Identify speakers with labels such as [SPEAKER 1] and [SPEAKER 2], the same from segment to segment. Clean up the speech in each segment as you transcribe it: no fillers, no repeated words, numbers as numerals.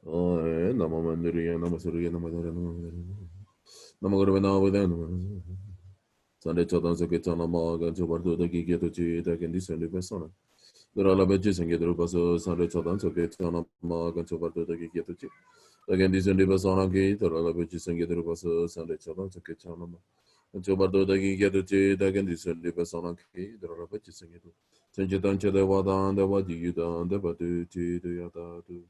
[SPEAKER 1] Namamandiriya, Namasuriya, Namadara, Namagurva, Navadan, Sunday Chodan Sakitana Maga, Jobardo, the Gigi to Chi, I can descend the persona. There are labetches and get Rupaso, Sunday Chodan Sakitana Maga, Jobardo, the Gigi to Chi. Again, descend the persona gate, or labetches and get Rupaso, Sunday Chodan Sakitana. Jobardo, the Gigi to Chi, I can descend the persona gate, there are labetches and get Sanjitan Chedavada, the Wadi, the Batu, the Yata.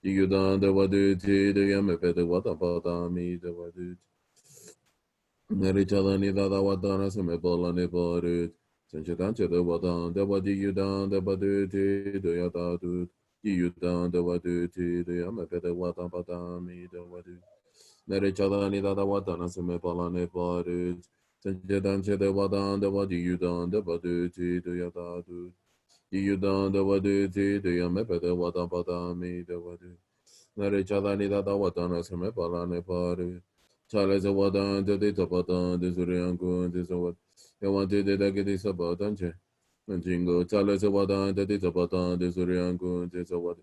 [SPEAKER 1] Yudan the Waduti, the Yamepe, the Watapatami, the Wadut. Nerichalani, the Wadana, Semebola, Neborut. Sanchatancha, the Wadan, the Wadi Yudan, the Baduti, the Yatadut. Yudan, the Waduti, the Yamepe, the Watapatami, the Wadut. Nerichalani, the Wadana, Semebola, Neborut. Sanchatancha, the Wadan, the Wadi Yudan, the Baduti, the Yatadut. Yudan, the Waduti, the Yamepe, the Watapatami, the Wadut. Nare chalani dada watana seme palane pare. Chale se watan te te tapatan te suryanku te sawat. Yawanti te dake te sabatan che. Jingo chale se watan te te tapatan te suryanku te sawat.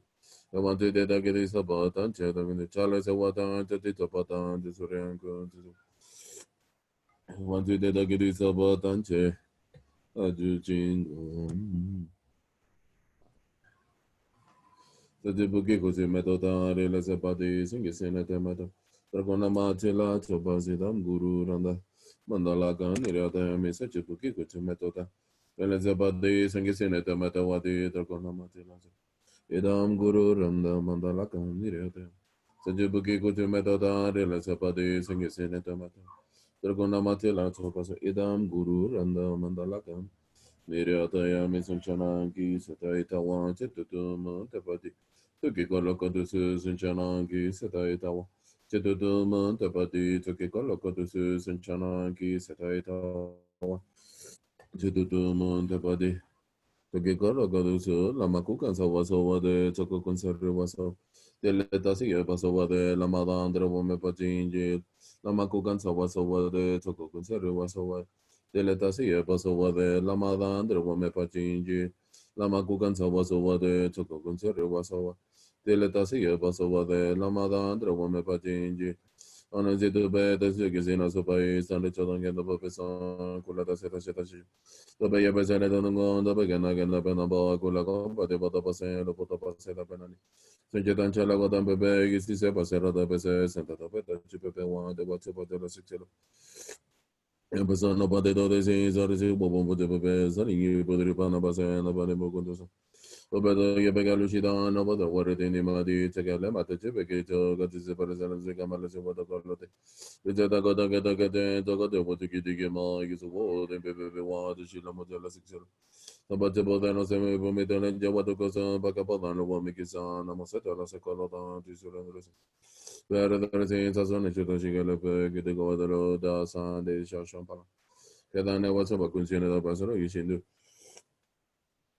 [SPEAKER 1] Yawanti te dake te sabatan che. Chale se watan te te tapatan te suryanku te sawat. Yawanti te dake te sabatan che. Aju jingo. Tadi buki kusi metota rela sepati singi senete meta. Trakona machila choba sidam guru randa. Mandala kan niriata mi sechi buki kusi metota. Rela sepati singi senete meta wadi trakona machila. Idam guru randa mandala kan niriata. Sechi buki kusi metota rela sepati singi senete meta. Trakona machila choba idam guru randa mandala kan. Niriata ya mi sanchana ki setaita wan chetutum tepati. Toki kolokotusu Sinchanangi Setaitawa. Chetuduman Tapati Toki kolokotusu Sinchanangi Setaitawa. Chetuduman Tapati Toki kolokotusu Lamakukan Sawasawa de Toko Conservaso. Teletasi Pasawa de Lamadandra Wome Pachinji. Lamakukan Sawasawa de Toko Conservaso. Teletasi Pasawa de Lamadandra Wome Pachinji. Lamakukan Sawasawa de Toko Conservaso. Teletasi Pasawa de Lamadandra Wome Pachinji. Anazitu Beta Zigazina Sopai, Sanda Chalang and the Papesan, Kulata Seta Setashi. The Bay Pesana Dongon, the Begana and the Benaba, Kulakon, but the Botapasan, the Potapaseta Penani. Sanjatan Chalagotan Bebe, is this Epasera the Pese, Santa Peta, Chipepe one, the Watapa de la Sixel. Empezando a bater todo esse, zero, bobom, bote, bebê, zarinho, poderia para na base, na base, bocondosa. Roberto, ia pegar lucidão, não bota, agora tem de madi, chegar lá, mata, chepe, que tu, gati, se parece, não sei, camala, se bota, colote. Dice, ta, gota, gata, gata, ta, gota, bote, que te queima, que su, oh, tem, bebê, one, de chila, modela, sexual. Na bate, bota, não sei, me vomita, né, já, bota, coisa, paca, pata, não vou me quisar, na moceta, la, se colota, tu, sura, Vera da senza sono ciò che che te godero da san de shampala. Che da ne wasa ba kunsione da pasaro yishindu.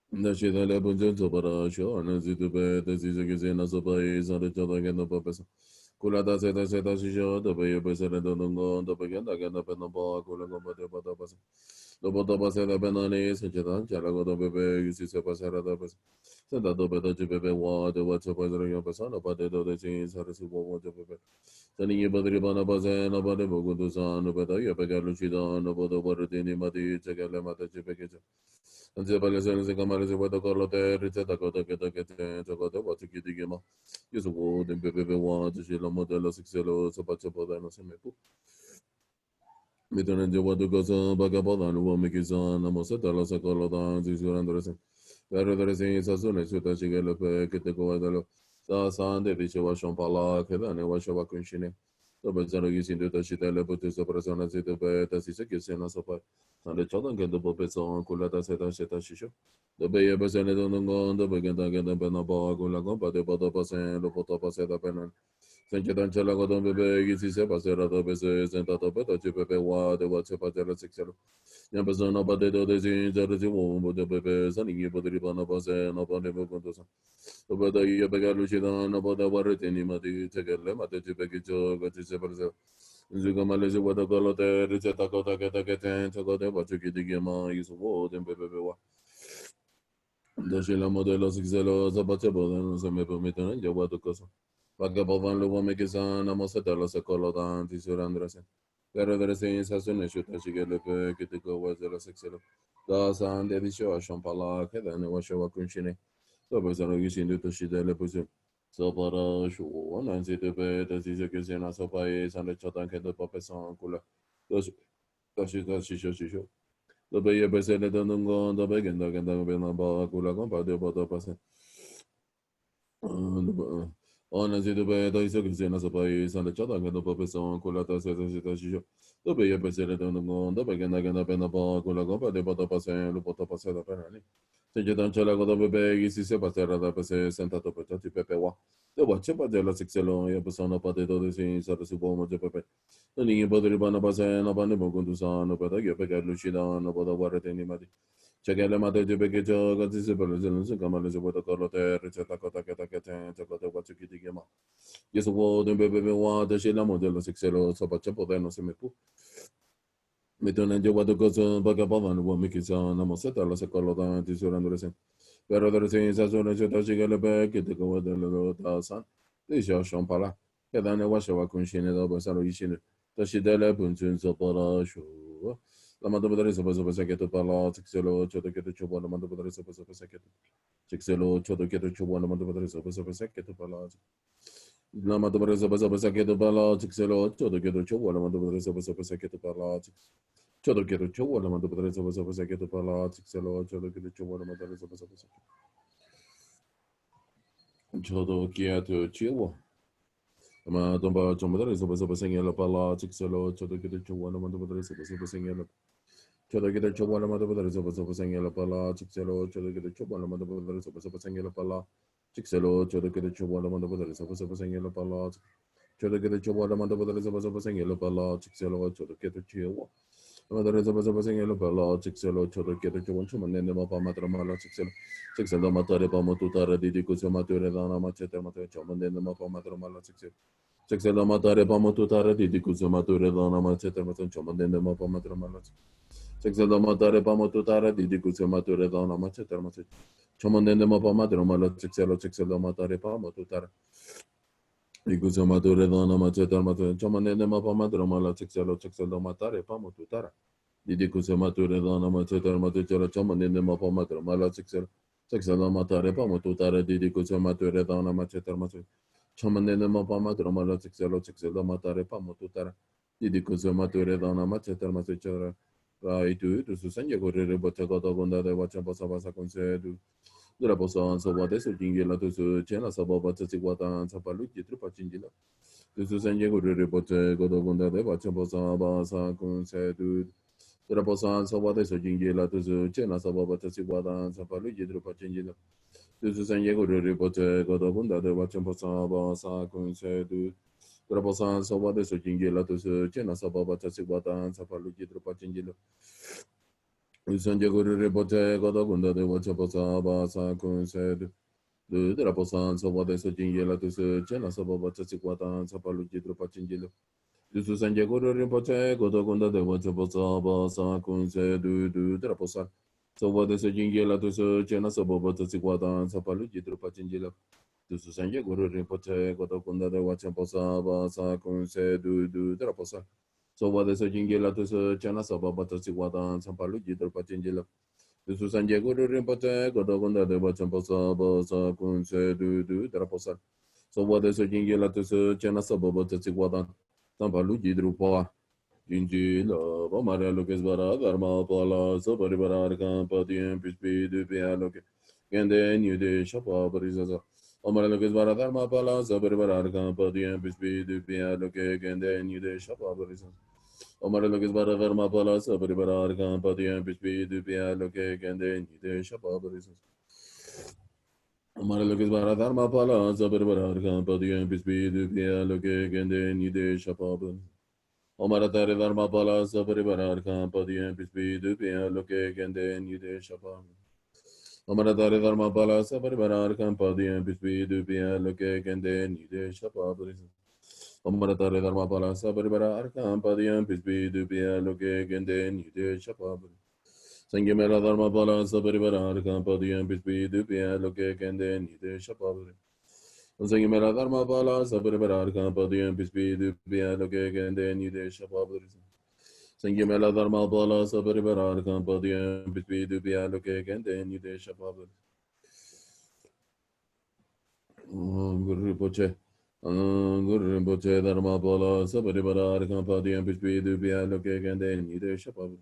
[SPEAKER 1] Da shi da le bunjo to para sho ana zidu be da zizu che zena so ba isa de to da che no pa pesa. Kula da se da shi sho da be be se da no da be che da pe no ba kula no ba de ba da pesa. Dopo dopo se da be no ne se che da la go do be be yusi se pa se da pesa. Se da do be da ji be be wa de wa che pa zero yo pesa no pa de do de chi sa re su bo wo de be. Tani ye badri bana baze na bade bogu du san no bada ye pega lucida no bodo bordi ni mati chegale mata chepeke. Anze bale sen se kamale se bodo korlo te ricetta kota keta kete chokote watu kidigema. Yesu wo den bebe wa de la modelo sixelo so pacho boda no se me pu. Mitone de wadu gozo baga boda no wo mikiza na mo se tala sa korlo da zizurandore se. Pero dore se sa sune suta chigelo pe kete ko wadalo. Sa san de dice wa shompala che da ne wa shova kunshine. Dopo zero using the shitele but is operazione zito pe ta si se che se na so pa. Ande chodan che dopo pezzo con la ta seta shisho. Dopo ye besene don don dopo che da pe na ba con la compa de poto pasen lo poto pase da pena. Senche dan chela go don bebe che si se pasera dopo se sentato pe ta ci pepe wa de wa se pa de la sexelo. Ya persona pa de do de sin zero si wo bo de pepe sani ye po de pa na pase na pa de mo con to. Dopo da io pegar lucida no potevo guardare ni ma di tegelle ma te ci peghi gio che ci se per Zuga malezi wada kolo te ricetta kota keta keten choko te bacho ki digi ma isu wo den bebe wa. Da shi la modelo zigzelo zabache boden se me permiten ya wada cosa. Vagabovan lo uome che sana mossa della secola tanti surandrasen. Vera vera sen sasune shuta shigele pe kiti ko wazela sexelo. Da san de disho shampala ke da ne washa wakunshine. So bezano yishin to shidele pusu. So para shu nan zite pe da zise ke sena so pa e san de chotan ke de pape san kula. Da shi shisho. Da be ye besele da nungo da be genda be na ba kula kon pa de ba da pasen. On a zide be da isa ke sena so pa e san de chotan ke de pape san kula ta se da shisho. Da be ye besele da nungo da be genda be na ba kula kon pa de ba da pasen lu pa da pasen da penani. Se je dan chala godo bebe isi se pasera da pese sentato per tati pepe wa. De wa chepa de la sexelo ya persona pa de todo sin sa su bomo de pepe. No ni bodo ri bana base no bane mo kundu sa no pada yo pe ga lucida no bodo guarda ni madi. Cheque le mate de bege jo ga si se per le se kama le se bodo corlo te receta kota keta kete te kote wa chuki di gema. Yeso wo de bebe wa de she la modelo sexelo so pa chepo de no se me pu. Mettendo in gioco cosa vagabonda non vuoi mica sa una mossetta la secondo da ti sorrendere sen. Però da senza sono ciò da sigale che te come dello da san. Dice shon pala. Che da ne washa wa con scene da basalo scene. Da si delle punzun so para shu. La mando vedere so so che to parla tixelo ciò che to ciò buono mando vedere so so che to. Tixelo ciò che to ciò buono mando vedere so so che to parla. La mando vedere so che to parla tixelo ciò che to ciò buono mando vedere so che to parla. Chodo keto chowo la mando padre sobo sobo se keto pala tikselo chodo keto chowo la mando sobo sobo se chodo keto chowo ma tomba chomba padre sobo sobo se ngela pala tikselo chodo keto chowo la mando padre sobo sobo se ngela chodo keto chowo la mando padre sobo sobo se ngela pala tikselo chodo keto chowo la mando padre sobo sobo se ngela pala tikselo chodo keto chowo la mando padre sobo sobo se ngela pala chodo keto chowo la mando padre sobo sobo se ngela pala tikselo chodo keto chowo Madre sopa sopa singelo pala chikselo chodo keto chobon chuma nene ma pa matra mala chikselo chikselo matare pa motutare didi kuso mature dana machete matore choma nene ma pa matra mala chikselo chikselo matare pa motutare didi kuso mature dana machete matore choma nene ma pa matra mala chikselo matare pa motutare didi kuso mature dana machete matore choma nene ma pa matra mala chikselo matare pa motutare Ikuso mature dana machete matore choma nene ma pa matra mala chikselo matare pa motutare Didi kusa mature dana macetar matucara chama nene mapa matra mala sixer sexala matare pa matutare didi kusa mature dana macetar mature chama nene mapa matra mala sexela matare pa matutare didi kusa mature dana macetar macetar itu susanya correre boccia kota gonda de boccia pasa pasa concedu dura posa ansa vade su jingela tu su cena sababa tsi guata ansa paluki trupa cingila tu susanya correre boccia kota gonda de boccia pasa pasa concedu Raposan Sabata Sojingila to Chena Sabata Siguada Sapalu Yidrupa Chingila. This is San Diego Reporter Godabunda, the Wacham Basa Concedu. Raposan Sabata Sojingila to Chena Sabata Siguada Sapalu Yidrupa Chingila. San Diego Reporter Godabunda, the Wacham Basa Concedu. The Raposan Sabata Sojingila to Chena Sabata Siguada Sapalu Yidrupa Chingila. Dusu sanje guru rinpoche, godo gunda de wacha posa basa kunse du dra posa. So wade so jingi la dusu chena so bobo to sikwata sapalu jitru pachinjila. Dusu sanje guru rinpoche, godo gunda de wacha posa basa kunse du dra posa. So wade so jingi la dusu chena so bobo to sikwata sapalu jitru pachinjila. Dusu sanje guru rinpoche, godo gunda de wacha posa basa kunse du dra posa. So wade so jingi la dusu chena so bobo to sikwata Tampalu Jidrupa, Jinji, Lava, Maria Lucas Bara, Dharma Pala, Sabari Bara, Campati, and Pispi, Dupia Loke, and then you de Shapa Barizaza. Omar Lucas Bara, Dharma Pala, Sabari Bara, Campati, and Pispi, Dupia Loke, and then you de Shapa Barizaza. Omar Lucas Bara, Dharma Pala, Sabari Bara, Campati, and Pispi, Dupia Loke, and then you de Shapa Barizaza. Omar Lucas Bara, Dharma Pala, Sabari Bara, Campati, and Pispi, Dupia Loke, and then you de Shapa Barizaza. Omaratari Dharma Pala Sabari Bararka Padiyan Pispi Dupiya Loke Gende Nide Shapa. Omaratari Dharma Pala Sabari Bararka Padiyan Pispi Dupiya Loke Gende Nide Shapa. Omaratari Dharma Pala Sabari Bararka Padiyan Pispi Dupiya Loke Gende Nide Shapa. Sangyamela Dharma Pala Sabari Bararka Padiyan Pispi Dupiya Loke Gende Nide Shapa. Singing Mela Dharma Pala, Sabaribar Kampadian, Pispidu, Pianoke, and then you de Shapabris. Singing Mela Dharma Pala, Sabaribar Kampadian, Pispidu, Pianoke, and then you de Shapabris. Guru Poche. Guru Poche Dharma Pala, Sabaribar Kampadian, Pispidu, Pianoke, and then you de Shapabris.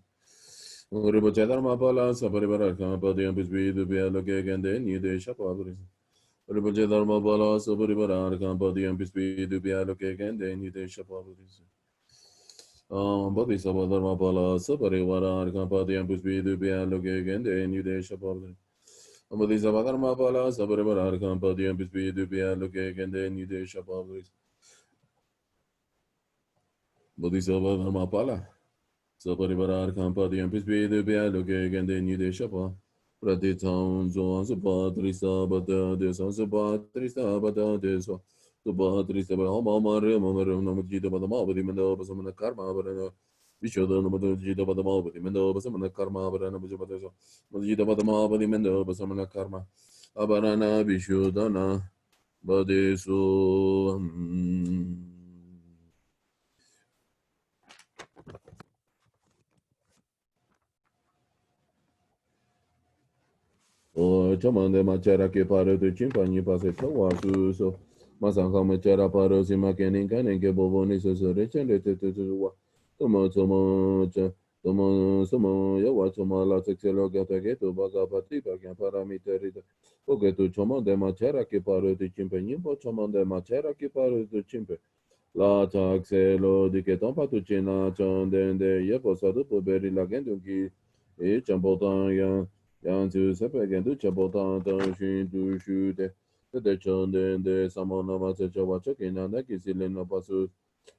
[SPEAKER 1] Guru Poche Dharma Pala, Sabaribar Kampadian, Pispidu, Pianoke, and then you de Shapabris. Ribaja Dharma Bala, Sabari Barar, Kampadi, and Pispi, Dubia, Loke, and then you take Shapavis. Body Sabadharma Bala, Sabari Varar, Kampadi, and Pispi, Dubia, Loke, and then you take Shapavis. Body Sabadharma Bala, Sabari Varar, Kampadi, and Pispi, Dubia, Loke, and then you take Shapavis. Body Sabadharma Bala, Sabari Varar, Kampadi, and Pispi, Dubia, Loke, and then you take Shapavis. Pratitam Zoan Supatrisa Bata Desa Supatrisa Bata Desa Supatrisa Mare Mamaram Namajita Badamabadi Mendo Basamana Karma Barana Vishoda Namadjita Badamabadi Mendo Basamana Karma Barana Bajabata Majita Badamabadi Mendo Basamana Karma Abarana Vishodana Badesu Chamande Machara che pare tu cimpagni passe tawasu so Masanga Machara paro si makeni kane ke boboni so so recende te wa Tomo tomo cha Tomo somo yawa tomo la texelo gata che tu baga pati pa che parametri Oke tu chamande Machara che pare tu cimpagni po chamande Machara che pare tu cimpe La taxelo di che tompa tu cina chandende ye posadu po beri la gendungi e chambotan ya Yang tu sepe gen tu chabo tang tang shun tu shu de. Te chon den de samo nama te chawa chaki na na ki si len na pasu.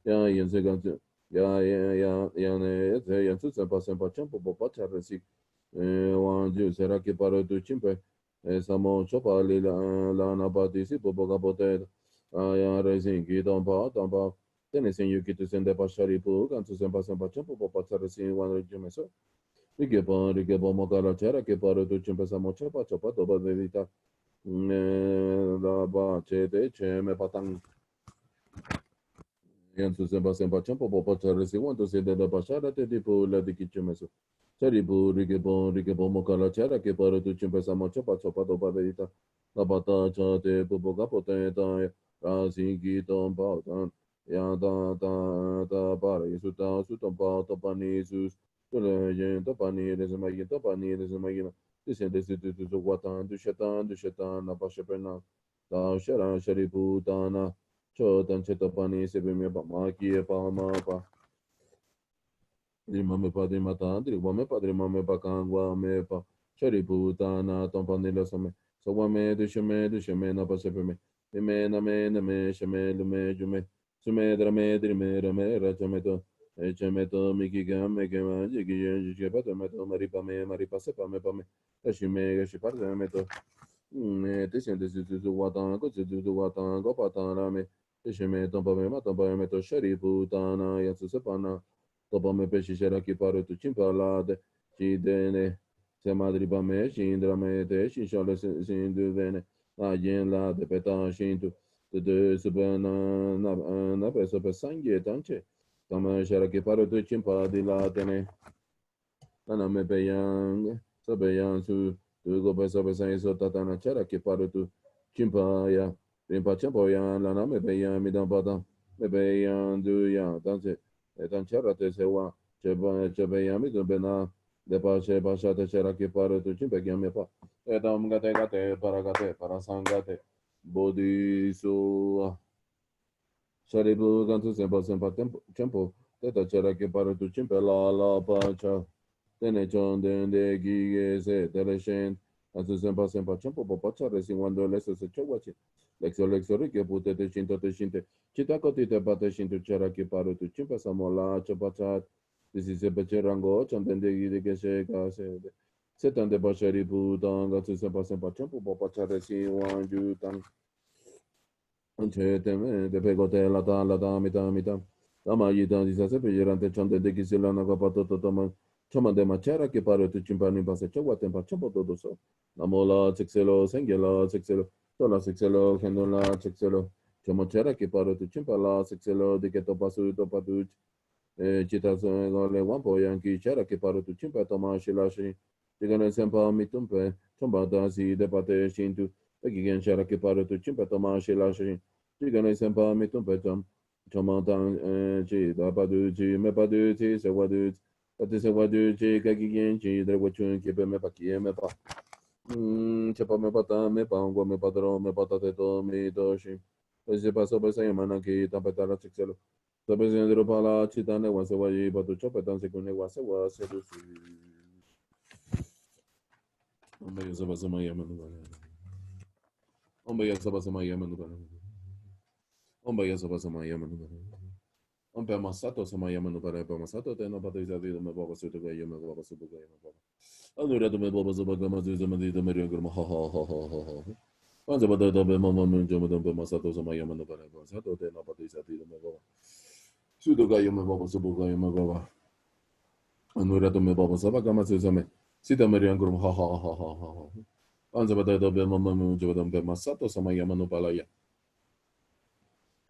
[SPEAKER 1] Yang yen se gan tu. Yang ne te yang tu sempa sempa champo po pa cha resi. Wang ju sera ki paro tu chimpe. Samo chopa li la na pa ti si po po ka po te. Yang resi ki tong pa. Tene sen yu ki tu sen de pa shari pu. Gan tu sempa sempa champo po pa cha resi wan re jume so. Riche Mokara c'era che pare tu ci pensiamo c'è dopo verità la bace te c'è me patang yanzu semba semba champo popo c'era si quanto si deve passare te tipo la di chi ci messo c'è Riche Mokara c'era che pare tu ci pensiamo c'è dopo verità la bataccia te popo capotenta rasi chi ton pautan ya da pare su ton pauta panisus Topani, there's a magin, Topani, there's a magina. This and this is the Watan, du Shatan, Napashapena, Tao Shara, Shariputana, Chotan Chetapani, Sebimia Maki, Pama, Dimame Padre Matan, Dribame Padre Mame Pacangua, Mepa, Shariputana, Tompanilla Same, so one me, du Shame, Napashapeme, me, Shame, Lume, Jume, Sumedra, Medri, Rajameto. Cemeto mikiga mekema jigi jepato meto maripa sepa me pame ashime gashiparte meto te siente tu watan ko tu watan ko patana me ashime tompa me matompa meto sharipu tana yatsu sepana topa me peshi shera ki paro tu chimpalade chidene se madripa me shindra me te shinshale sindu vene ayen la de peta shintu de subana na peso pesangye tanche Tama shara ke paro tu chimpa di la tene. Nana me pe yang. Sa pe yang su. Tu go pe sa pe sa iso tatana chara ke paro tu chimpa ya. Rimpa champo yang lana me pe yang mi dan pata. Me pe yang du yang. Tanse. E tan chara te se wa. Che pe yang mi dun pe na. De pa che pa sha te chara ke paro tu chimpa kya me pa. E tam gate para sangate. Bodhi su. Sharibu gantu sempa tempo teta chera ke pare tu chimpe la pacha tene chon de gi se tele shen antu sempa tempo pacha resi cuando leso se chowachi lexo ke pute te shinte chita koti te pate shinto chera ke pare tu chimpe samola chapacha disi se peche rango chon de gi de ke se ka se se tan de basharibu tanga tu sempa tempo pacha resi wanju tang de pegote la ta mita. Tama yita di sase pe yerante chonde de kisila na kapato to tama choma de machera que paro tu chimpani pase chogwa tempa chopo todo so. Namola sexelo sengela sexelo Tola sexelo, gendola sexelo. Chomochera que paro tu chimpala sexelo de que topasu topatu. Chita le wampo yanki chera que paro tu chimpa toma shilashi. Digana sempa mitumpe. Chomba dasi de pate shintu. Again chera que paro tu chimpa toma shilashi. Digana sempa mitumpe tom. Choma dan chi da padu chi me padu chi se wadu. Pati se wadu chi kaki chi drewachun kipe me paki me pa. Chepa me pata, me pango, me padro, me patateto, me doshi. Se pasó por esa semana que tapeta la chixelo. Sabe si andro pala chitane wase waji patu chopetan se kune wase wase dusi. Hombre, ya se pasó Miami. Hombre, ya se pasó Miami. Hombre, ya se pasó Miami. Hombre, masato se Miami no para masato te no pata isa vida me baba suto ga yo me baba suto ga yo me baba. Allora tu me baba suto ga ma tu me di me ringo ha ha ha ha ha ha. Quando vado da be mamma non già me masato se Miami no para masato te no pata isa vida me baba. Suto ga yo me baba suto ga yo me baba. Allora tu me baba saba ga ma tu me. Sita me ringo ha ha ha ha ha ha. Quando vado da be mamma non già me masato se Miami no para ya.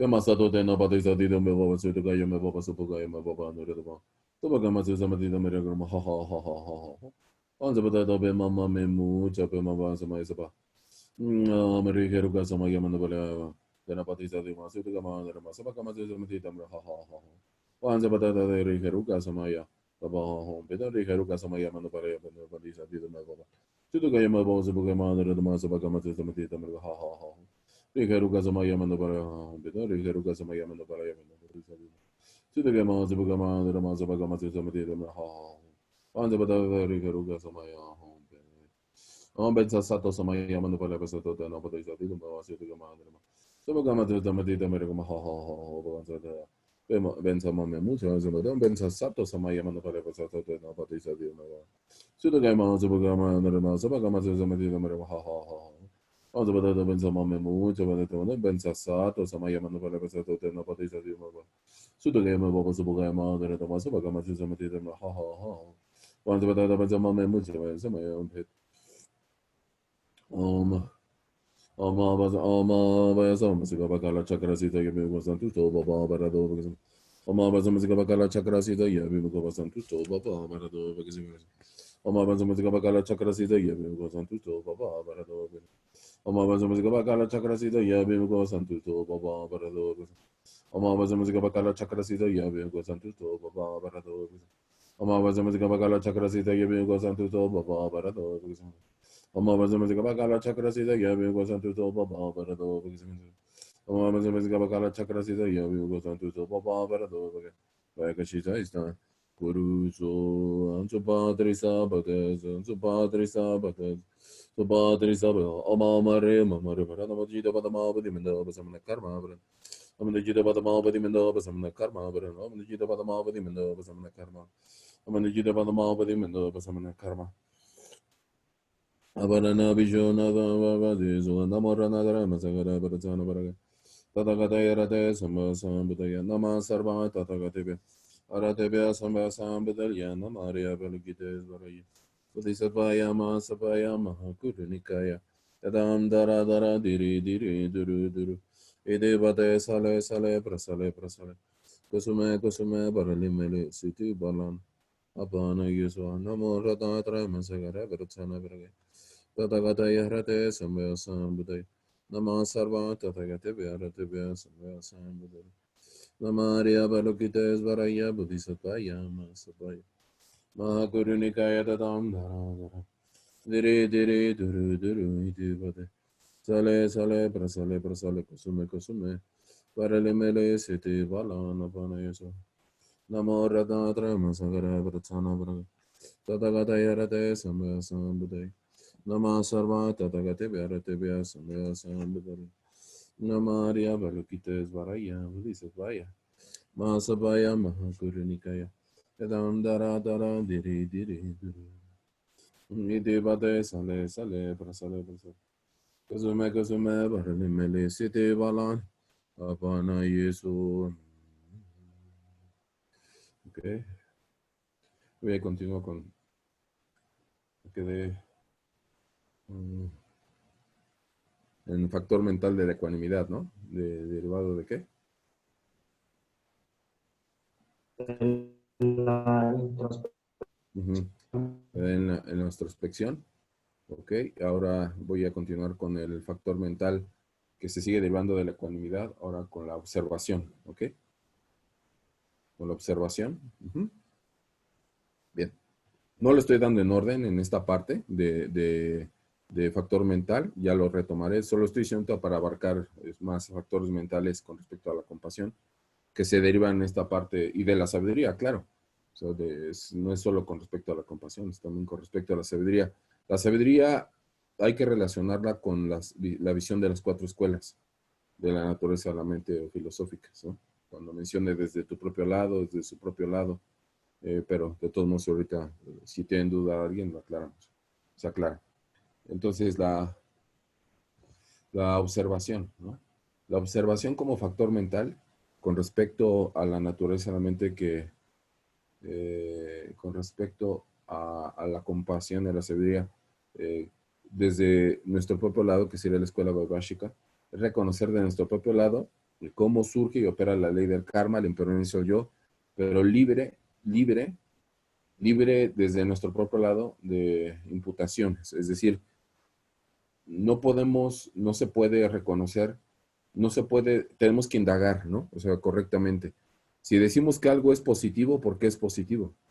[SPEAKER 1] Masato te no pata isa vida me baba suto ga yo me baba suto ga yo me baba allora tu Toba gama tu sama tidak mereka rumah ha ha ha ha ha ha. Anza bata tobe mama memu cape mama sama isapa. Mereka ruga sama yang mana boleh. Dana pati satu masuk itu gama ada masa apa gama tu sama tidak mereka ha ha ha ha. Anza bata tobe mereka ruga sama ya. Taba ha ha. Beda mereka ruga sama yang mana boleh. Benda pati satu itu mereka. Itu gaya mama bawa sebuah gama ada masa apa gama tu sama tidak mereka ha ha ha. Mereka ruga sama yang mana boleh. Beda mereka ruga sama yang mana boleh. Benda pati satu. Sudah gama sebuah gama ada masa apa gama tu sama tidak mereka ha ha ha. Anza bata tobe mereka ruga sama ya ha. Ben sato sama yang mana pada pasal tu dan apa tu jadi tu bawa situ ke mana mana. Sebab kama tu sama dia mereka mah ha ha ha ha bukan saja. Ben sama memu sama tu ben sato sama yang mana pada pasal tu dan apa tu jadi mana. Sudah kama sebab kama nama sebab kama tu sama dia mereka ha ha ha ha. Oh sebab tu ben sama memu sebab tu mana ben sato sama yang mana pada pasal tu dan apa tu jadi mana. Sudah kama bawa sebab kama nama sebab kama tu sama dia ha ha ha. Oh sebab tu ben sama memu sama yang Om Ama Vayasa Masika Bakala Chakrasita Yabimuko Santusto Baba Barado Bagazim. Oma Bazamasika Bakala Chakrasita Yabimuko Santusto Baba Barado Bagazim. Oma Bazamasika Bakala Chakrasita Yabimuko Santusto Baba Barado Bagazim. Oma Bazamasika Bakala Chakrasita Yabimuko Santusto Baba Barado Bagazim. Oma Bazamasika Bakala Chakrasita Yabimuko Santusto Baba Barado Bagazim. Oma Bazamasika Bakala Chakrasita Yabimuko Santusto Baba Barado Bagazim. Amma bazı müzik bakala çakrası da ya bir gözün tutu baba bara do bizim. Amma bazı müzik bakala çakrası da ya bir gözün tutu baba bara do bak. Vay kaçı istan. Guru so anzu padri sabates anzu padri sabates so padri sabates amma mare bara na mujid bada ma badi menda basamna karma bara. Amma mujid bada ma badi menda basamna karma bara. Amma mujid bada ma badi menda basamna karma. Amma mujid bada ma badi menda basamna karma. Abarana Bijona Vavadizu Namorana Masagara Baratana Baraga Tatakata Yarate Samba Sambutaya Nama Sarva Tatakatibi Aratebia Samba Sambudalia Namaria Velugite Varai Bodhisattvaya Sapaya Mahakurunikaya Yadam Dara Dara Diri Diri Duru Duru Ede Bate Sale Sale Prasale Prasale Kusume Kusume Baralimele Siti Balan Apana Yuswa Namo Ratatra Masagara Baratana Baraga Tathagata Yahrate Samvaya Sambudaya Nama Sarva Tathagate Vyarate Vya Samvaya Sambudaya Nama Arya Balokite Svaraya Bodhisattvaya Masapaya Mahaguru Nikaya Tatam Dhara Dhara Dire Dire Duru Duru Iti Vade Sale Sale Prasale Prasale Kusume Kusume Varale Mele Siti Valana Panayaso Namo Radha Masagara Pratana Braga Tathagata Yahrate Samvaya Sambudaya Nama Sarva Tathagate Vyarate Vya Samvaya Sambudaya Nama Arya Balokite Svaraya Bodhisattvaya Mahasabaya Mahaguru Nikaya Yadam Dara Dara Diri Diri Diri Nidhi Bade Sale Sale Prasale Prasale Kazume Kazume Varani Mele Siti Valan Apana Yesu. Ok, voy a continuar con me quedé En factor mental de la ecuanimidad, ¿no? ¿Derivado de qué?
[SPEAKER 2] La introspección.
[SPEAKER 1] Ujú. En la introspección. Ok, ahora voy a continuar con el factor mental que se sigue derivando de la ecuanimidad, ahora con la observación, ¿ok? Con la observación. Ujú. Bien. No lo estoy dando en orden en esta parte de factor mental, ya lo retomaré, solo estoy diciendo para abarcar más factores mentales con respecto a la compasión, que se derivan en esta parte, y de la sabiduría, claro. O sea, no es solo con respecto a la compasión, es también con respecto a la sabiduría. La sabiduría hay que relacionarla con la visión de las cuatro escuelas de la naturaleza de la mente filosóficas, ¿no? Cuando mencione desde tu propio lado, desde su propio lado, pero de todos modos ahorita, si tienen duda a alguien, lo aclaramos. Se aclara. Entonces, la observación, ¿no? La observación como factor mental con respecto a la naturaleza de la mente con respecto a la compasión y a la sabiduría, eh, desde nuestro propio lado, que sería la escuela vaibhashika, es reconocer de nuestro propio lado cómo surge y opera la ley del karma, el impermanente yo, pero libre desde nuestro propio lado de imputaciones. Es decir, no se puede reconocer, no se puede, tenemos que indagar, ¿no? O sea, correctamente. Si decimos que algo es positivo, ¿por qué es positivo?